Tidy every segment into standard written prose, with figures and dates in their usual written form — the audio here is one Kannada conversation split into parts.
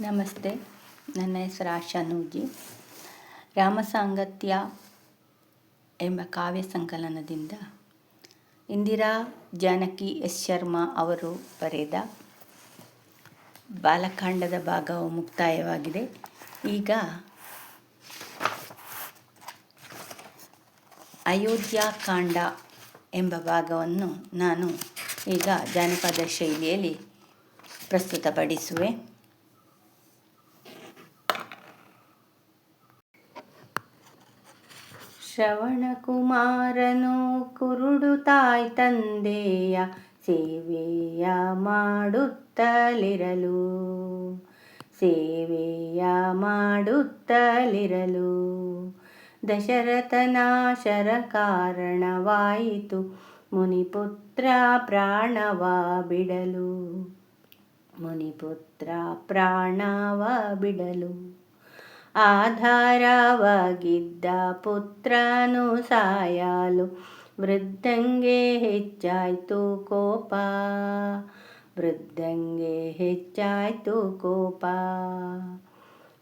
ನಮಸ್ತೆ. ನನ್ನ ಹೆಸರು ಆಶಾ ನೂಜಿ. ರಾಮಸಾಂಗತ್ಯ ಎಂಬ ಕಾವ್ಯ ಸಂಕಲನದಿಂದ ಇಂದಿರಾ ಜಾನಕಿ ಎಸ್ ಶರ್ಮಾ ಅವರು ಬರೆದ ಬಾಲಕಾಂಡದ ಭಾಗವು ಮುಕ್ತಾಯವಾಗಿದೆ. ಈಗ ಅಯೋಧ್ಯಾಕಾಂಡ ಎಂಬ ಭಾಗವನ್ನು ನಾನು ಈಗ ಜಾನಪದ ಶೈಲಿಯಲ್ಲಿ ಪ್ರಸ್ತುತಪಡಿಸುವೆ. ಶ್ರವಣಕುಮಾರನು ಕುರುಡು ತಾಯ್ ತಂದೆಯ ಸೇವೆಯ ಮಾಡುತ್ತಲಿರಲು ದಶರಥನ ಶರ ಕಾರಣವಾಯಿತು ಮುನಿಪುತ್ರ ಪ್ರಾಣವ ಬಿಡಲು ಆಧಾರವಾಗಿದ್ದ ಪುತ್ರನು ಸಾಯಲು ವೃದ್ಧಂಗೆ ಹೆಚ್ಚಾಯ್ತು ಕೋಪ.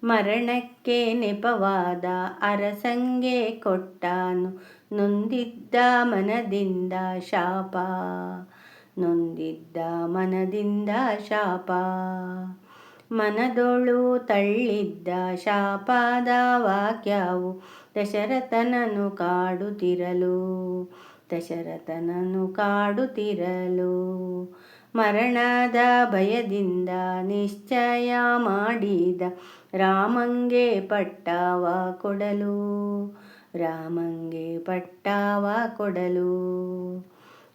ಮರಣಕ್ಕೆ ನೆಪವಾದ ಅರಸಂಗೆ ಕೊಟ್ಟನು ನೊಂದಿದ್ದ ಮನದಿಂದ ಶಾಪ. ಮನದೊಳು ತಳ್ಳಿದ್ದ ಶಾಪದ ವಾಕ್ಯವು ದಶರಥನನ್ನು ಕಾಡುತ್ತಿರಲು ಮರಣದ ಭಯದಿಂದ ನಿಶ್ಚಯ ಮಾಡಿದ ರಾಮಂಗೆ ಪಟ್ಟವ ಕೊಡಲು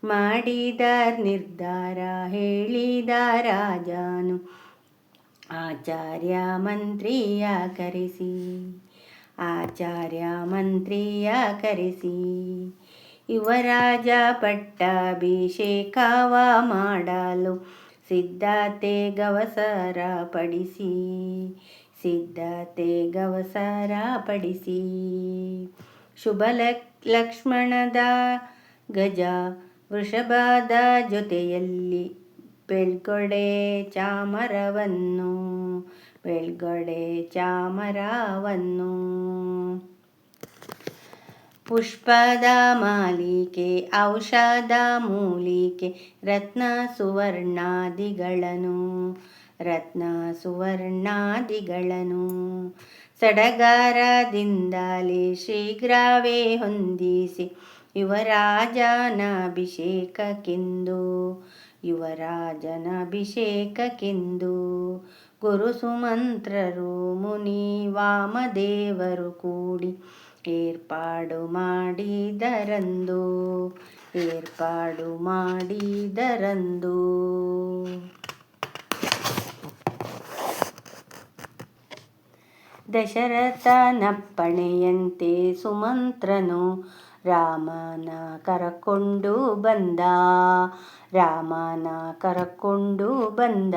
ಮಾಡಿದ ನಿರ್ಧಾರ ಹೇಳಿದ ರಾಜನು ಆಚಾರ್ಯ ಮಂತ್ರಿಯ ಕರೆಸಿ ಯುವರಾಜ ಪಟ್ಟಾಭಿಷೇಕವ ಮಾಡಲು ಸಿದ್ಧತೆ ಗವಸರ ಪಡಿಸಿ ಶುಭ ಲಕ್ಷ್ಮಣದ ಗಜ ವೃಷಭದ ಜೊತೆಯಲ್ಲಿ ಬೆಳ್ಗೊಡೆ ಚಾಮರವನ್ನು ಪುಷ್ಪದ ಮಾಲಿಕೆ ಔಷಧ ಮೂಲಿಕೆ ರತ್ನ ಸುವರ್ಣಾದಿಗಳನ್ನು ಸಡಗರದಿಂದಲೇ ಶೀಘ್ರವೇ ಹೊಂದಿಸಿ ಯುವರಾಜನಭಿಷೇಕಕ್ಕೆಂದು ಗುರು ಸುಮಂತ್ರರು ಮುನಿ ವಾಮದೇವರು ಕೂಡಿ ಏರ್ಪಾಡು ಮಾಡಿದರಂದು ದಶರಥನಪ್ಪಣೆಯಂತೆ ಸುಮಂತ್ರನು ರಾಮನ ಕರಕೊಂಡು ಬಂದ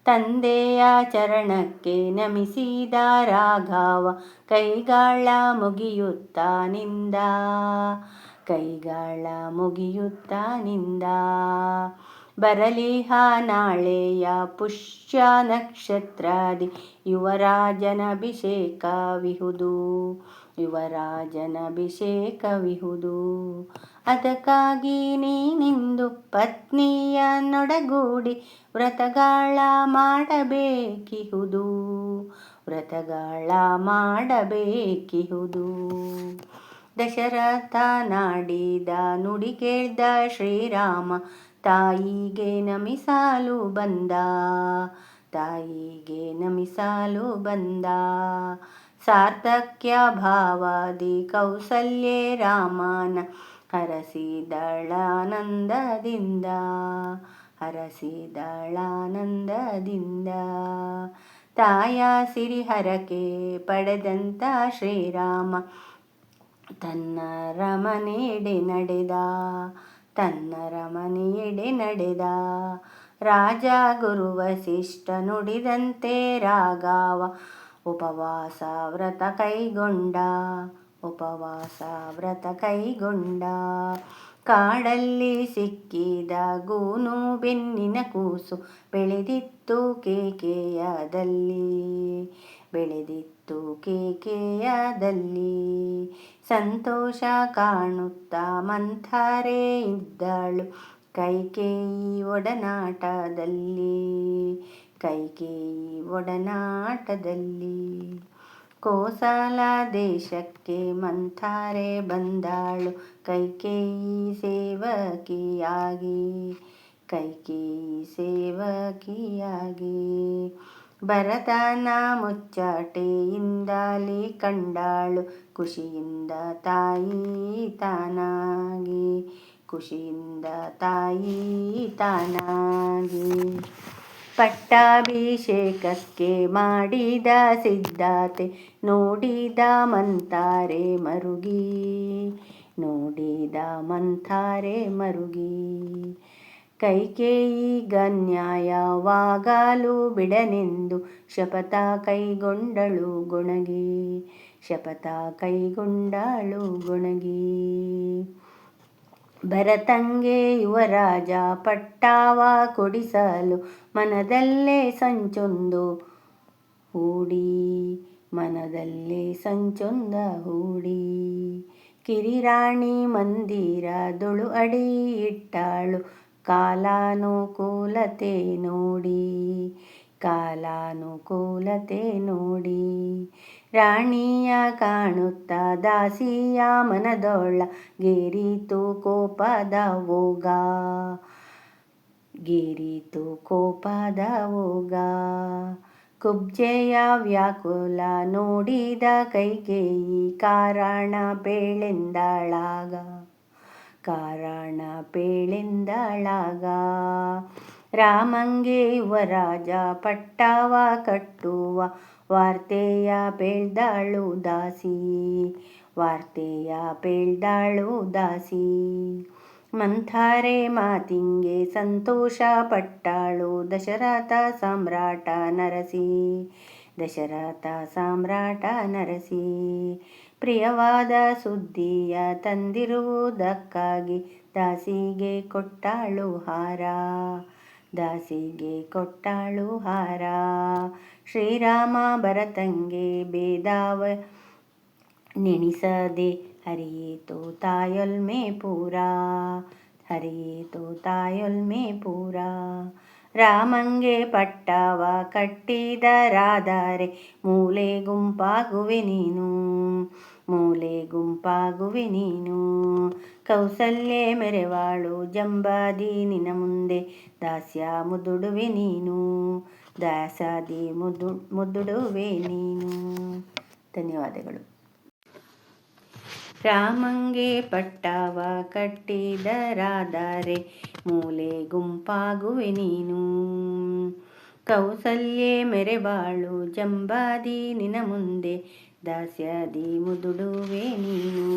ತಂದೆಯ ಚರಣಕ್ಕೆ ನಮಿಸಿದ ರಾಘವ ಕೈಗಳ ಮುಗಿಯುತ್ತ ಬರಲಿಹ ನಾಳೆಯ ಪುಷ್ಯ ನಕ್ಷತ್ರಾದಿ ಯುವರಾಜನಭಿಷೇಕವಿಹುದು. ಅದಕ್ಕಾಗಿ ನೀನಿಂದು ಪತ್ನಿಯ ನೊಡಗೂಡಿ ವ್ರತಗಳ ಮಾಡಬೇಕಿಹುದು. ದಶರಥ ನಾಡಿದ ನುಡಿ ಕೇಳ್ದ ಶ್ರೀರಾಮ ತಾಯಿಗೆ ನಮಿಸಲು ಬಂದ ಸಾರ್ಥಕ್ಯ ಭಾವದಿ ಕೌಸಲ್ಯೆ ರಾಮನ ಹರಸಿದಳಾನಂದದಿಂದ ತಾಯ ಸಿರಿಹರಕೆ ಪಡೆದಂತ ಶ್ರೀರಾಮ ತನ್ನ ರಮನೆಯೆಡೆ ನಡೆದ ರಾಜ ಗುರು ವಸಿಷ್ಠ ನುಡಿದಂತೆ ರಾಘವ ಉಪವಾಸ ವ್ರತ ಕೈಗೊಂಡ ಕಾಡಲ್ಲಿ ಸಿಕ್ಕಿದ ಗೂನು ಬೆನ್ನಿನ ಕೂಸು ಬೆಳೆದಿತ್ತು ಬೆಳೆದಿತ್ತು ಕೇಕೆಯದಲ್ಲಿ. ಸಂತೋಷ ಕಾಣುತ್ತಾ ಮಂಥರೆ ಇದ್ದಳು ಕೈಕೇಯಿ ಒಡನಾಟದಲ್ಲಿ. ಕೋಸಲ ದೇಶಕ್ಕೆ ಮಂಥರೆ ಬಂದಾಳು ಕೈಕೇಯಿ ಸೇವಕಿಯಾಗಿ. ಭರತನ ಮುಚ್ಚಟೆಯಿಂದಲೇ ಕಂಡಾಳು ಖುಷಿಯಿಂದ ತಾಯಿ ತಾನಾಗಿ. ಪಟ್ಟಾಭಿಷೇಕಕ್ಕೆ ಮಾಡಿದ ಸಿದ್ಧತೆ ನೋಡಿದ ಮಂಥರೆ ಮರುಗಿ. ಕೈಕೇಯಿಗನ್ಯಾಯವಾಗಲು ಬಿಡನೆಂದು ಶಪಥ ಕೈಗೊಂಡಳು ಗೊಣಗಿ. ಭರತಂಗೆ ಯುವರಾಜ ಪಟ್ಟವ ಕೊಡಿಸಲು ಮನದಲ್ಲೇ ಸಂಚೊಂದು ಹೂಡಿ. ಕಿರಿರಾಣಿ ಮಂದಿರದೊಳು ಅಡಿ ಇಟ್ಟಾಳು ಕಾಲಾನುಕೂಲತೆ ನೋಡಿ. ರಾಣಿಯ ಕಾಣುತ್ತ ದಾಸಿಯ ಮನದೊಳ ಗೇರಿತು ಕೋಪದ ಓಗ. ಕುಬ್ಜೆಯ ವ್ಯಾಕುಲ ನೋಡಿದ ಕೈಕೇಯಿ ಕಾರಣ ಪೇಳೆಂದಳಾಗ. ರಾಮಂಗೆ ಯುವರಾಜ ಪಟ್ಟವ ಕಟ್ಟುವ ವಾರ್ತೆಯ ಪೇಳ್ದಳು ದಾಸಿ. ಮಂಥರೆ ಮಾತಿಂಗೆ ಸಂತೋಷ ಪಟ್ಟಳು ದಶರಥ ಸಾಮ್ರಾಟ ನರಸಿ. ಪ್ರಿಯವಾದ ಸುದ್ದಿಯ ತಂದಿರುವುದಕ್ಕಾಗಿ ದಾಸಿಗೆ ಕೊಟ್ಟಳು ಹಾರ. ಶ್ರೀರಾಮ ಭರತಂಗೆ ಭೇದವ ನೆಣಿಸದೆ ಹರಿಯಿತು ತಾಯೊಲ್ಮೆ ಪೂರ. ರಾಮಂಗೆ ಪಟ್ಟವ ಕಟ್ಟಿದರಾದರೆ ಮೂಲೆ ಗುಂಪಾಗುವೆ ನೀನು. ಕೌಸಲ್ಯೆ ಮೆರೆವಾಳು ಜಂಬಾದಿ ನಿನ ಮುಂದೆ ದಾಸ್ಯ ಮುದುಡುವೆ ನೀನು. ಧನ್ಯವಾದಗಳು. ರಾಮಂಗೆ ಪಟ್ಟವ ಕಟ್ಟಿದರಾದರೆ ಮೂಲೆ ಗುಂಪಾಗುವೆ ನೀನು. ಕೌಸಲ್ಯೆ ಮೆರೆವಾಳು ಜಂಬಾದಿ ನಿನ ಮುಂದೆ ದಾಸ್ಯದಿ ಮುದುಡುವೆ ನೀನು.